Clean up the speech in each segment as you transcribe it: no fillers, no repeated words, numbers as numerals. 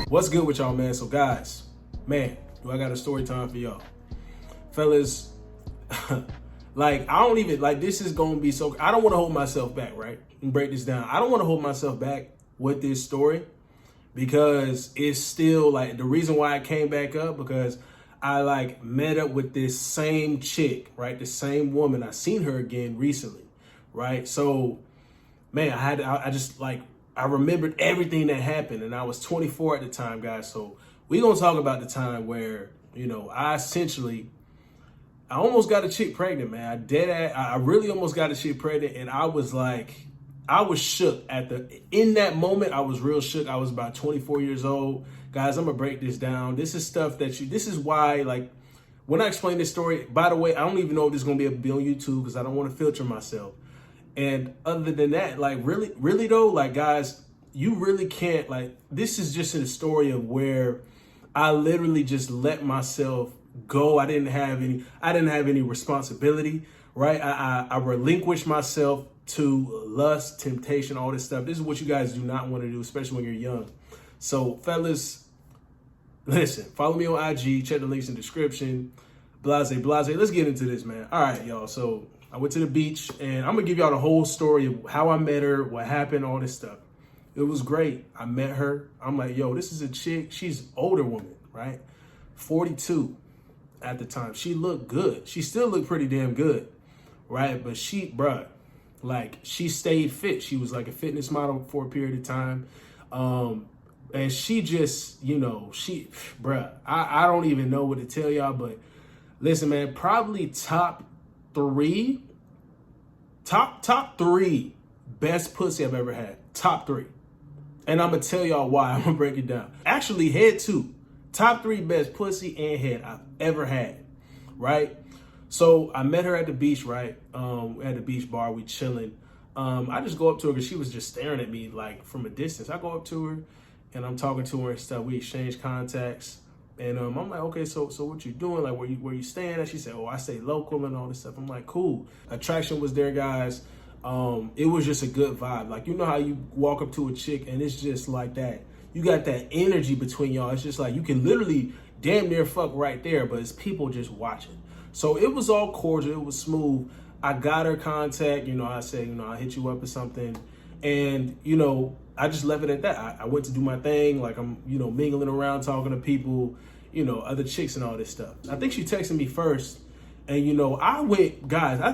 What's good with y'all, man? So guys, man, do I got a story time for y'all. Fellas, like, I don't even, like, this is going to be so, I don't want to hold myself back, right? And break this down. I don't want to hold myself back with this story because it's still, like, the reason why I came back up, because I, like, met up with this same chick, right? The same woman. I seen her again recently, right? So, man, I remembered everything that happened, and I was 24 at the time, guys. So we gonna talk about the time where, you know, I almost got a chick pregnant, man. I really almost got a chick pregnant, and I was shook in that moment. I was real shook. I was about 24 years old. Guys, I'm gonna break this down. This is stuff this is why, like, when I explain this story, by the way, I don't even know if this is gonna be able to be on YouTube because I don't want to filter myself. And other than that, like, really though, like, guys, you really can't, like, this is just a story of where I literally just let myself go. I didn't have any responsibility, right? I relinquished myself to lust, temptation, all this stuff. This is what you guys do not want to do, especially when you're young. So fellas, listen, follow me on IG, check the links in the description, blase. Let's get into this, man. All right, y'all. So I went to the beach, and I'm gonna give y'all the whole story of how I met her, what happened, all this stuff. It was great. I met her. I'm like, yo, this is a chick. She's an older woman, right? 42 at the time. She looked good. She still looked pretty damn good, right? But she stayed fit. She was like a fitness model for a period of time. And she just, you know, I don't even know what to tell y'all, but listen, man, probably top three best pussy I've ever had. Top 3. And I'm gonna tell y'all why. I'm gonna break it down. Actually, head 2. Top 3 best pussy and head I've ever had, right? So I met her at the beach, right? At the beach bar, we chilling. I just go up to her because she was just staring at me, like, from a distance. I go up to her and I'm talking to her and stuff. We exchange contacts. And I'm like, okay, so what you doing? Like, where you staying at? She said, oh, I stay local and all this stuff. I'm like, cool. Attraction was there, guys. It was just a good vibe. Like, you know how you walk up to a chick and it's just like that. You got that energy between y'all. It's just like you can literally damn near fuck right there, but it's people just watching. So it was all cordial. It was smooth. I got her contact. You know, I said, you know, I'll hit you up or something. And, you know, I just left it at that. I went to do my thing. Like, I'm, you know, mingling around, talking to people, you know, other chicks and all this stuff. I think she texted me first. And, you know, I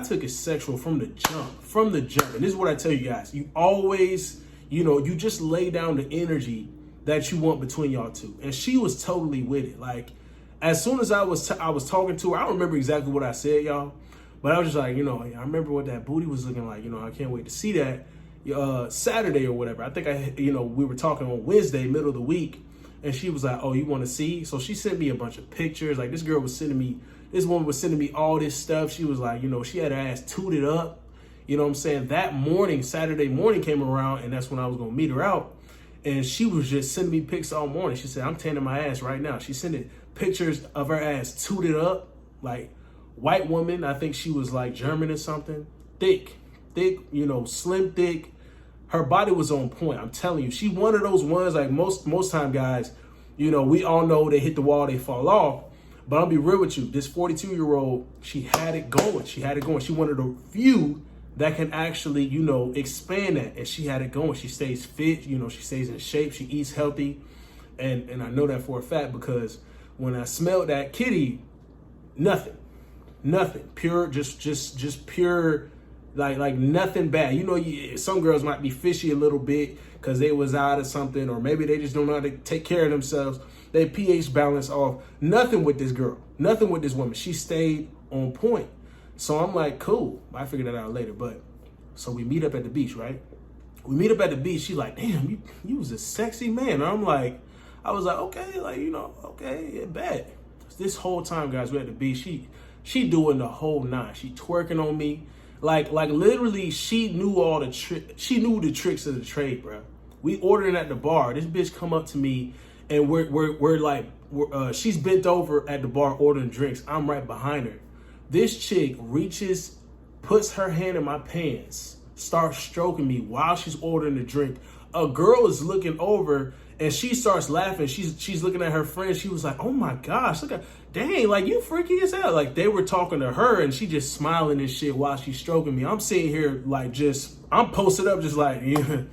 took it sexual from the jump. And this is what I tell you guys. You always, you know, you just lay down the energy that you want between y'all two. And she was totally with it. Like, as soon as I was talking to her, I don't remember exactly what I said, y'all. But I was just like, you know, I remember what that booty was looking like. You know, I can't wait to see that Saturday or whatever. I think we were talking on Wednesday, middle of the week. And she was like, oh, you want to see? So she sent me a bunch of pictures. Like, this woman was sending me all this stuff. She was like, you know, she had her ass tooted up. You know what I'm saying? That morning, Saturday morning came around, and that's when I was going to meet her out. And she was just sending me pics all morning. She said, I'm tanning my ass right now. She sent pictures of her ass tooted up, like, white woman. I think she was like German or something. Thick, you know, slim, thick. Her body was on point. I'm telling you, she one of those ones, like most time guys, you know, we all know they hit the wall, they fall off. But I'll be real with you. This 42-year-old, she had it going. She one of the few that can actually, you know, expand that. And she had it going. She stays fit. You know, she stays in shape. She eats healthy. And I know that for a fact because when I smelled that kitty, nothing. Pure, just pure, like nothing bad. You know, some girls might be fishy a little bit because they was out of something, or maybe they just don't know how to take care of themselves. They pH balance off. Nothing with this girl. Nothing with this woman. She stayed on point. So I'm like, cool. I figured that out later. But so we meet up at the beach, right? We meet up at the beach. She's like, damn, you was a sexy man. And I was like, okay, like, you know, okay, yeah, bet. This whole time, guys, we're at the beach. She doing the whole 9. She twerking on me. Like literally, she knew all the she knew the tricks of the trade, bro. We ordering at the bar. This bitch come up to me, and she's bent over at the bar ordering drinks. I'm right behind her. This chick reaches, puts her hand in my pants, starts stroking me while she's ordering the drink. A girl is looking over And she starts laughing. She's looking at her friend. She was like, oh my gosh, look at, dang, like you freaky as hell. Like they were talking to her and she just smiling and shit while she's stroking me. I'm sitting here like I'm posted up just like, yeah.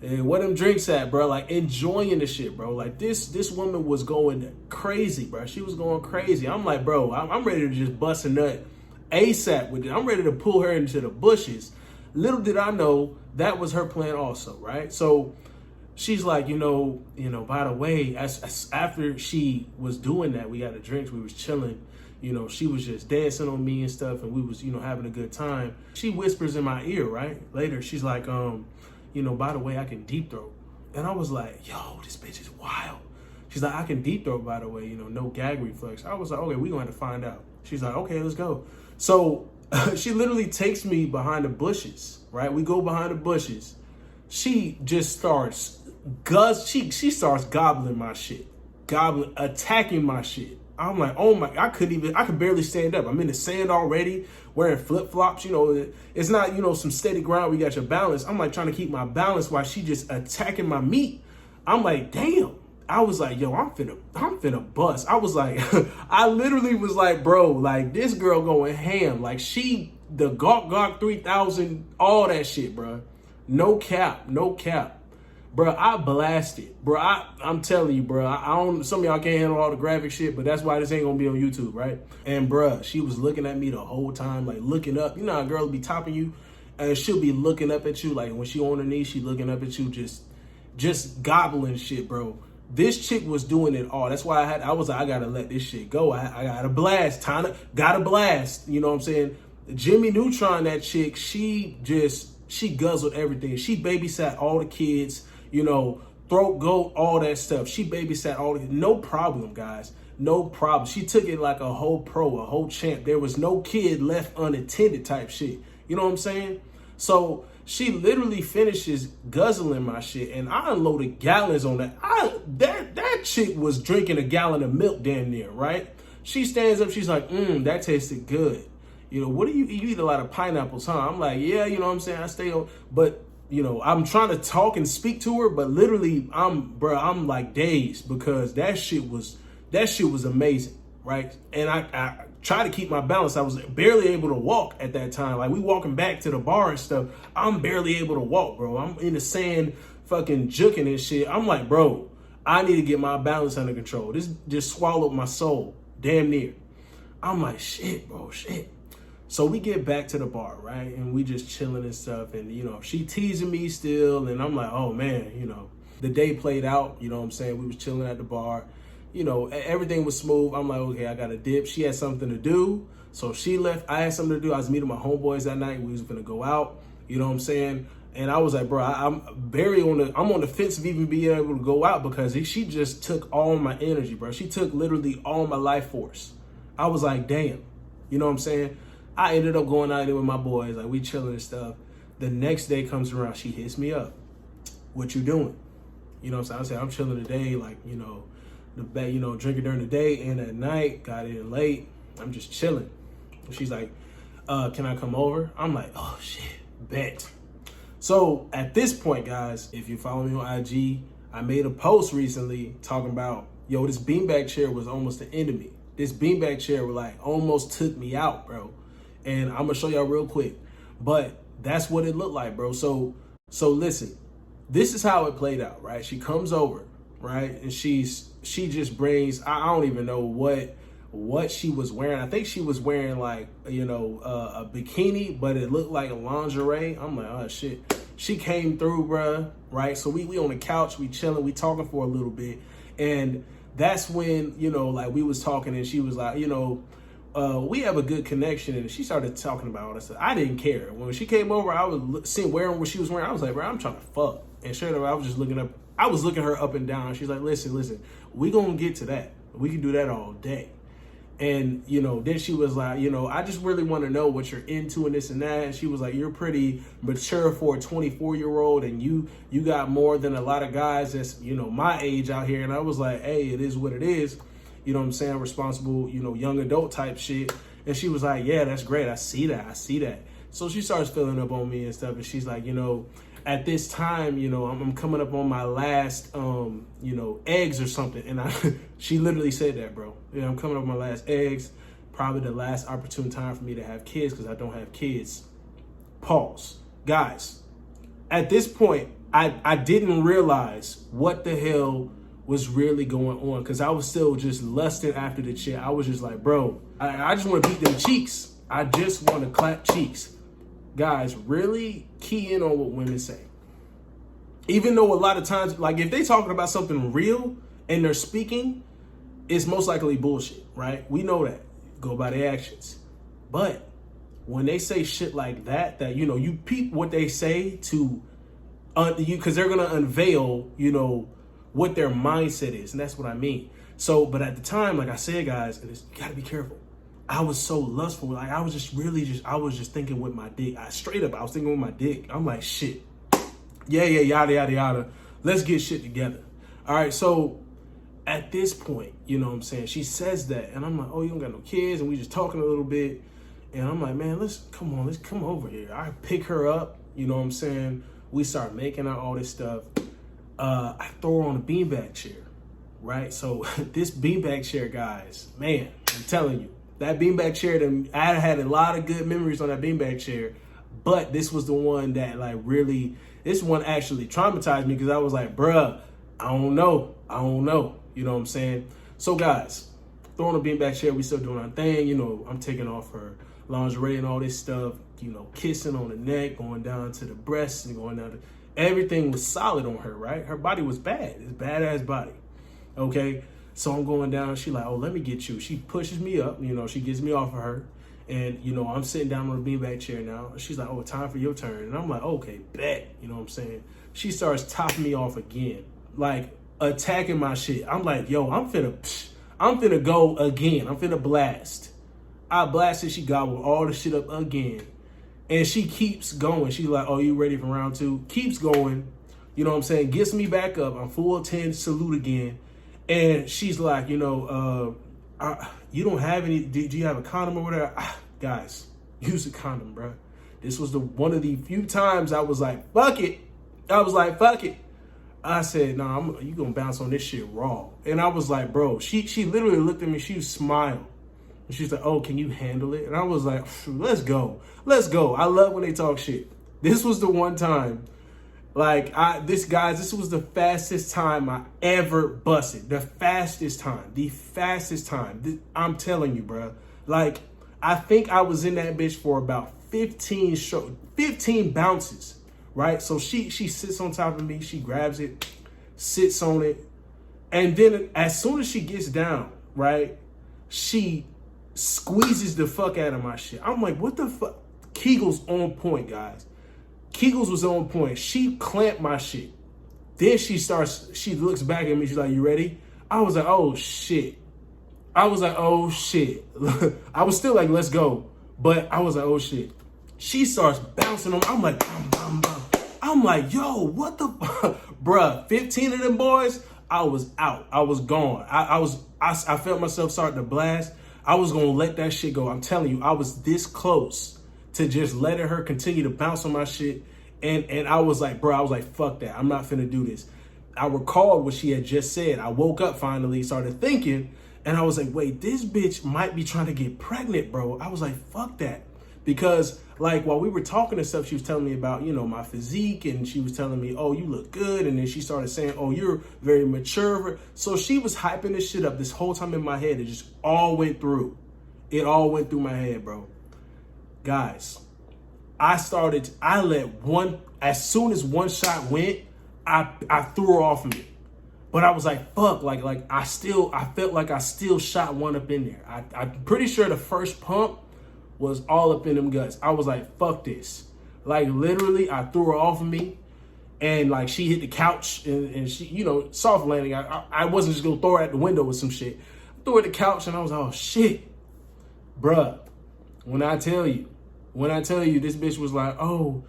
And where them drinks at, bro? Like enjoying the shit, bro. Like this woman was going crazy, bro. She was going crazy. I'm like, bro, I'm ready to just bust a nut ASAP with it. I'm ready to pull her into the bushes. Little did I know that was her plan also, right? So she's like, you know, by the way, as after she was doing that, we got the drinks, we was chilling, you know, she was just dancing on me and stuff, and we was, you know, having a good time. She whispers in my ear, right? Later, she's like, you know, by the way, I can deep throat. And I was like, yo, this bitch is wild. She's like, I can deep throat, by the way, you know, no gag reflex. I was like, okay, we gonna have to find out. She's like, okay, let's go. So she literally takes me behind the bushes, right? We go behind the bushes. She just starts she starts gobbling my shit, attacking my shit. I'm like, oh my, I could barely stand up. I'm in the sand already, wearing flip-flops, you know, it's not, you know, some steady ground where you got your balance. I'm like trying to keep my balance while she just attacking my meat. I'm like, damn. I was like, yo, I'm finna bust. I was like, I literally was like, bro, like this girl going ham. Like the Gawk 3000, all that shit, bro. No cap. Bro, I blasted. Bro, I'm telling you, bro, I don't, some of y'all can't handle all the graphic shit, but that's why this ain't gonna be on YouTube, right? And bro, she was looking at me the whole time, like looking up. You know how a girl will be topping you and she'll be looking up at you, like when she on her knees, she looking up at you, just gobbling shit, bro. This chick was doing it all. That's why I was like, I gotta let this shit go. I gotta blast. Gotta blast. You know what I'm saying? Jimmy Neutron, that chick, she guzzled everything. She babysat all the kids, you know, throat goat, all that stuff. She babysat all the, no problem, guys. No problem. She took it like a whole pro, a whole champ. There was no kid left unattended type shit. You know what I'm saying? So she literally finishes guzzling my shit, and I unloaded gallons on that. That chick was drinking a gallon of milk damn near, right? She stands up, she's like, that tasted good. You know, what do you eat a lot of pineapples, huh? I'm like, yeah, you know what I'm saying? I stay on, but you know, I'm trying to talk and speak to her, but literally I'm like dazed because that shit was amazing, right? And I try to keep my balance. I was barely able to walk at that time. Like we walking back to the bar and stuff. I'm barely able to walk, bro. I'm in the sand fucking juking and shit. I'm like, bro, I need to get my balance under control. This just swallowed my soul, damn near. I'm like, shit, bro, shit. So we get back to the bar, right? And we just chilling and stuff. And, you know, she teasing me still. And I'm like, oh, man, you know, the day played out. You know what I'm saying? We was chilling at the bar. You know, everything was smooth. I'm like, okay, I got a dip. She had something to do. So she left. I had something to do. I was meeting my homeboys that night. We was going to go out. You know what I'm saying? And I was like, bro, I'm on the fence of even being able to go out because she just took all my energy, bro. She took literally all my life force. I was like, damn. You know what I'm saying? I ended up going out there with my boys, like we chilling and stuff. The next day comes around, she hits me up. What you doing? You know what I'm saying? I said, I'm chilling today, like, you know, drinking during the day and at night, got in late. I'm just chilling. She's like, can I come over? I'm like, oh shit, bet. So at this point, guys, if you follow me on IG, I made a post recently talking about, yo, this beanbag chair was almost the end of me. This beanbag chair like almost took me out, bro. And I'm gonna show y'all real quick, but that's what it looked like, bro. So listen, this is how it played out, right? She comes over, right? And she just brings, I don't even know what she was wearing. I think she was wearing like, you know, a bikini, but it looked like a lingerie. I'm like, oh shit. She came through, bro, right? So we on the couch, we chilling, we talking for a little bit. And that's when, you know, like we was talking and she was like, you know, we have a good connection, and she started talking about all this stuff. I didn't care. When she came over, I was seeing wearing what she was wearing. I was like, bro, I'm trying to fuck. And straight up, I was looking her up and down. She's like, listen, we gonna get to that. We can do that all day. And, you know, then she was like, you know, I just really want to know what you're into and this and that. And she was like, you're pretty mature for a 24-year-old, and you got more than a lot of guys that's, you know, my age out here. And I was like, hey, it is what it is. You know what I'm saying? Responsible, you know, young adult type shit. And she was like, yeah, that's great. I see that. So she starts filling up on me and stuff. And she's like, you know, at this time, you know, I'm coming up on my last, you know, eggs or something. And she literally said that, bro. You know, I'm coming up on my last eggs, probably the last opportune time for me to have kids because I don't have kids. Pause. Guys, at this point, I didn't realize what the hell was really going on because I was still just lusting after the chick. I was just like, bro, I just want to beat them cheeks. I just want to clap cheeks. Guys, really key in on what women say. Even though a lot of times, like if they talking about something real and they're speaking, it's most likely bullshit, right? We know that. Go by their actions. But when they say shit like that, you know, you peep what they say to you, because they're gonna unveil, you know, what their mindset is, and that's what I mean. So, but at the time, like I said, guys, and you gotta be careful. I was so lustful, like I was just thinking with my dick. I was thinking with my dick. I'm like, shit, yeah, yada yada yada. Let's get shit together. All right, so at this point, you know what I'm saying? She says that, and I'm like, oh, you don't got no kids, and we just talking a little bit, and I'm like, man, let's come over here. I pick her up, you know what I'm saying? We start making out all this stuff. I throw her on a beanbag chair, right? So this beanbag chair, guys, man, I'm telling you, that beanbag chair, I had a lot of good memories on that beanbag chair, but this was the one that like really, this one actually traumatized me because I was like, bruh, I don't know, you know what I'm saying? So guys, throwing a beanbag chair, we still doing our thing, you know, I'm taking off her lingerie and all this stuff, you know, kissing on the neck, going down to the breasts and going down to, everything was solid on her, right? Her body was bad. It's a badass body. Okay. So I'm going down. She like, oh, let me get you. She pushes me up, you know, she gets me off of her. And, you know, I'm sitting down on the beanbag chair now. She's like, oh, time for your turn. And I'm like, okay, bet. You know what I'm saying? She starts topping me off again, like attacking my shit. I'm like, yo, I'm finna go again. I'm finna blast. I blasted. She gobbled all the shit up again. And she keeps going. She's like, oh, you ready for round two? Keeps going. You know what I'm saying? Gets me back up. I'm full 10, salute again. And she's like, you know, you don't have any, do you have a condom or whatever? Guys, use a condom, bro. This was one of the few times I was like, fuck it. I said, nah, you gonna bounce on this shit raw. And I was like, bro, she literally looked at me, she smiled. And she's like, oh, can you handle it? And I was like, let's go. I love when they talk shit. This was the one time, like, this was the fastest time I ever busted. The fastest time. I'm telling you, bro. Like, I think I was in that bitch for about 15 bounces, right? So she sits on top of me. She grabs it, sits on it. And then as soon as she gets down, right, she squeezes the fuck out of my shit. I'm like, what the fuck? Kegel's on point, guys. Kegels was on point. She clamped my shit. Then she looks back at me. She's like, you ready? I was like, oh shit. I was still like, let's go. But I was like, oh shit. She starts bouncing on me. I'm like, I'm like, yo, what the fuck? Bruh, 15 of them boys, I was out. I was gone. I felt myself starting to blast. I was going to let that shit go. I'm telling you, I was this close to just letting her continue to bounce on my shit. And I was like, bro, fuck that. I'm not finna do this. I recalled what she had just said. I woke up finally, started thinking, and I was like, wait, this bitch might be trying to get pregnant, bro. I was like, fuck that. Because like while we were talking and stuff, she was telling me about, you know, my physique, and she was telling me, oh, you look good. And then she started saying, oh, you're very mature. So she was hyping this shit up this whole time in my head. It just all went through. It all went through my head, bro. Guys, as soon as one shot went, I threw her off of me. But I was like, fuck, like I felt like I still shot one up in there. I'm pretty sure the first pump was all up in them guts. I was like, fuck this. Like literally, I threw her off of me, and like she hit the couch, and she, you know, soft landing. I wasn't just gonna throw her at the window with some shit. I threw her at the couch, and I was like, oh shit, bruh. When I tell you, this bitch was like, oh,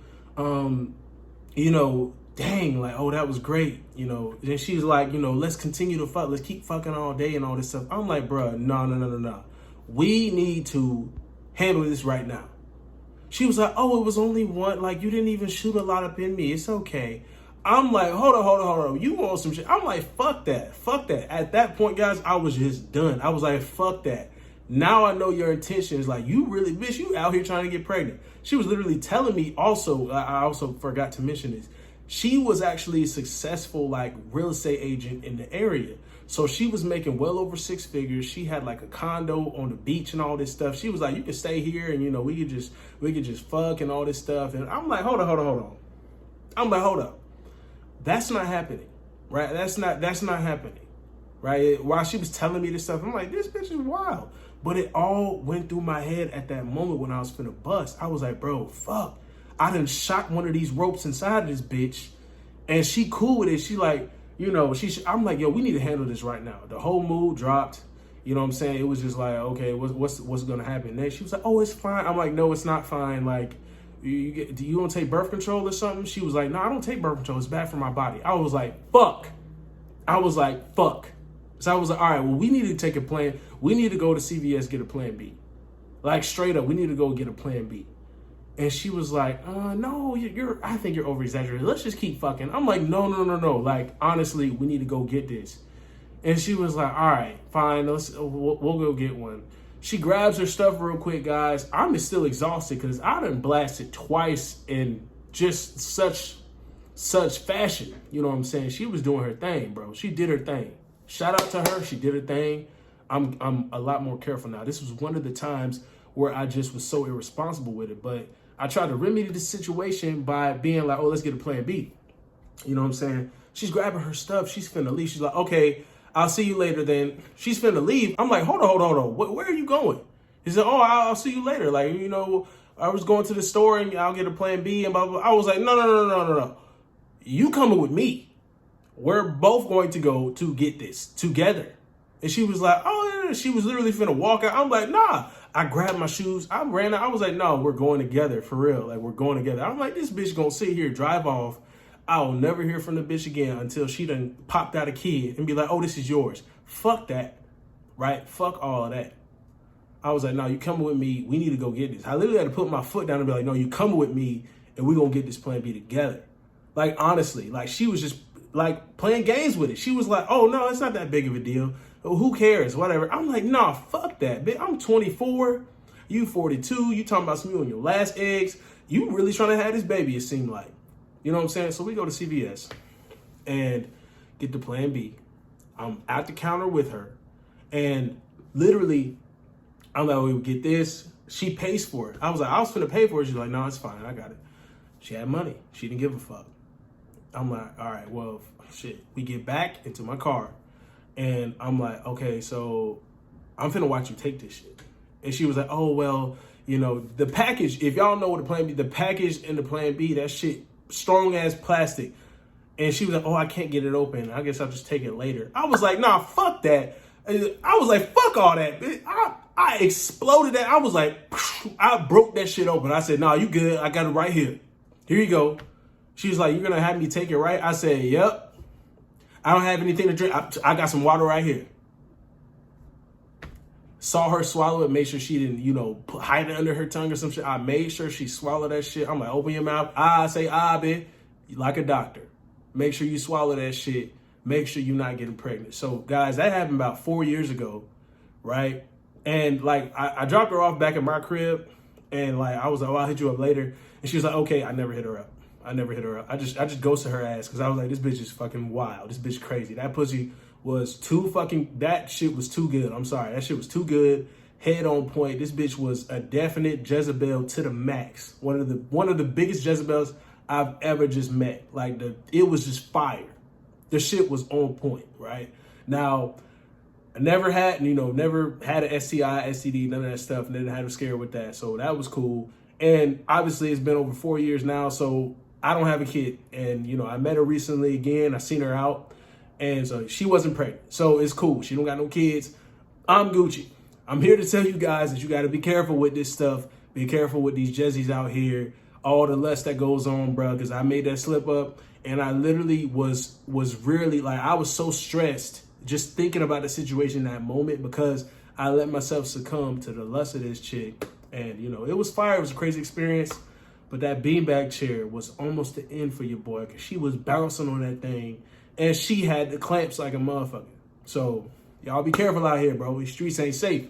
you know, dang, like, oh, that was great, you know. Then she's like, you know, let's continue to fuck, let's keep fucking all day and all this stuff. I'm like, bruh, no. We need to handle this right now. She was like, oh, it was only one. Like, you didn't even shoot a lot up in me. It's okay. I'm like, hold on. You want some shit? I'm like, fuck that. At that point, guys, I was just done. I was like, fuck that. Now I know your intentions. Like, you really, bitch, you out here trying to get pregnant. She was literally telling me also, I also forgot to mention this. She was actually a successful, like, real estate agent in the area. So she was making well over 6 figures. She had like a condo on the beach and all this stuff. She was like, you can stay here and, you know, we could just fuck and all this stuff. And I'm like, hold on. I'm like, hold up. That's not happening, right? That's not happening, right? While she was telling me this stuff, I'm like, this bitch is wild. But it all went through my head at that moment when I was finna bust. I was like, bro, fuck. I done shot one of these ropes inside of this bitch, and she cool with it. She like, you know, I'm like, yo, we need to handle this right now. The whole mood dropped. You know what I'm saying? It was just like, okay, what's gonna happen next? She was like, oh, it's fine. I'm like, no, it's not fine. Like, do you don't take birth control or something? She was like, no, I don't take birth control. It's bad for my body. I was like, fuck. So I was like, all right, well, we need to take a plan. We need to go to CVS, get a plan B. Like, straight up, we need to go get a plan B. And she was like, no, I think you're over exaggerating. Let's just keep fucking. I'm like, no. Like, honestly, we need to go get this. And she was like, all right, fine. We'll go get one. She grabs her stuff real quick, guys. I'm still exhausted because I done blasted twice in just such fashion. You know what I'm saying? She was doing her thing, bro. She did her thing. Shout out to her. She did her thing. I'm a lot more careful now. This was one of the times where I just was so irresponsible with it. But I tried to remedy the situation by being like, oh, let's get a plan B. You know what I'm saying? She's grabbing her stuff. She's finna leave. She's like, okay, I'll see you later then. She's finna leave. I'm like, hold on. Where are you going? He said, oh, I'll see you later. Like, you know, I was going to the store and I'll get a plan B and blah, blah, blah. I was like, no. You coming with me. We're both going to go to get this together. And she was like, oh, yeah. She was literally finna walk out. I'm like, nah. I grabbed my shoes. I ran out. I was like, no, we're going together for real. Like, we're going together. I'm like, this bitch gonna sit here, drive off. I'll never hear from the bitch again until she done popped out a kid and be like, oh, this is yours. Fuck that, right? Fuck all of that. I was like, no, you coming with me. We need to go get this. I literally had to put my foot down and be like, no, you coming with me and we gonna get this plan B together. Like, honestly, like, she was just like playing games with it. She was like, oh, no, it's not that big of a deal. Who cares? Whatever. I'm like, nah, fuck that, bitch. I'm 24. You 42. You talking about some you on your last eggs. You really trying to have this baby, it seemed like. You know what I'm saying? So we go to CVS and get the plan B. I'm at the counter with her. And literally, I'm like, we would get this. She pays for it. I was like, I was finna pay for it. She's like, no, it's fine. I got it. She had money. She didn't give a fuck. I'm like, all right, well, shit. We get back into my car. And I'm like, okay, so I'm finna watch you take this shit. And she was like, oh, well, you know, the package, if y'all know what the plan B, the package in the plan B, that shit, strong ass plastic. And she was like, oh, I can't get it open. I guess I'll just take it later. I was like, nah, fuck that. I was like, fuck all that. I exploded that. I was like, I broke that shit open. I said, nah, you good. I got it right here. Here you go. She was like, you're going to have me take it, right? I said, yep. I don't have anything to drink. I got some water right here. Saw her swallow it, made sure she didn't, you know, hide it under her tongue or some shit. I made sure she swallowed that shit. I'm like, open your mouth. I say, bitch, like a doctor. Make sure you swallow that shit. Make sure you're not getting pregnant. So, guys, that happened about 4 years ago, right? And, like, I dropped her off back at my crib, and, like, I was like, oh, I'll hit you up later. And she was like, okay, I never hit her up. I just ghosted her ass because I was like, this bitch is fucking wild. This bitch crazy. That pussy was that shit was too good. I'm sorry. That shit was too good. Head on point. This bitch was a definite Jezebel to the max. One of the biggest Jezebels I've ever just met. Like, it was just fire. The shit was on point, right? Now, I never had an STI, STD, none of that stuff. Didn't have to scare with that. So that was cool. And obviously it's been over 4 years now. So I don't have a kid. And, you know, I met her recently again. I seen her out. And so she wasn't pregnant. So it's cool. She don't got no kids. I'm Gucci. I'm here to tell you guys that you got to be careful with this stuff. Be careful with these Jezzies out here. All the lust that goes on, bro. Because I made that slip up. And I literally was really, like, I was so stressed just thinking about the situation in that moment because I let myself succumb to the lust of this chick. And, you know, it was fire. It was a crazy experience. But that beanbag chair was almost the end for your boy because she was bouncing on that thing and she had the clamps like a motherfucker. So y'all be careful out here, bro. These streets ain't safe.